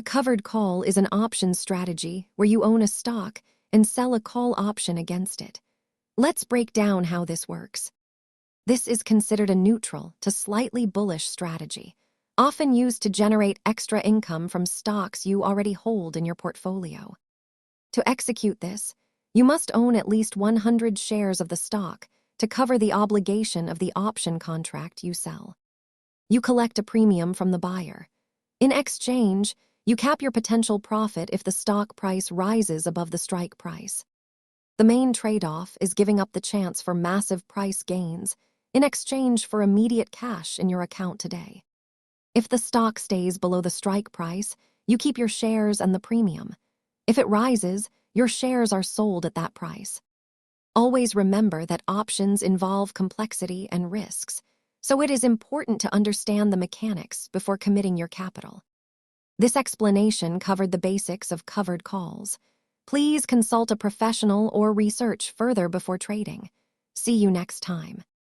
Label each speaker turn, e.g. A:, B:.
A: A covered call is an option strategy where you own a stock and sell a call option against it. Let's break down how this works. This is considered a neutral to slightly bullish strategy, often used to generate extra income from stocks you already hold in your portfolio. To execute this, you must own at least 100 shares of the stock to cover the obligation of the option contract you sell. You collect a premium from the buyer. In exchange, you cap your potential profit if the stock price rises above the strike price. The main trade-off is giving up the chance for massive price gains in exchange for immediate cash in your account today. If the stock stays below the strike price, you keep your shares and the premium. If it rises, your shares are sold at that price. Always remember that options involve complexity and risks, so it is important to understand the mechanics before committing your capital. This explanation covered the basics of covered calls. Please consult a professional or research further before trading. See you next time.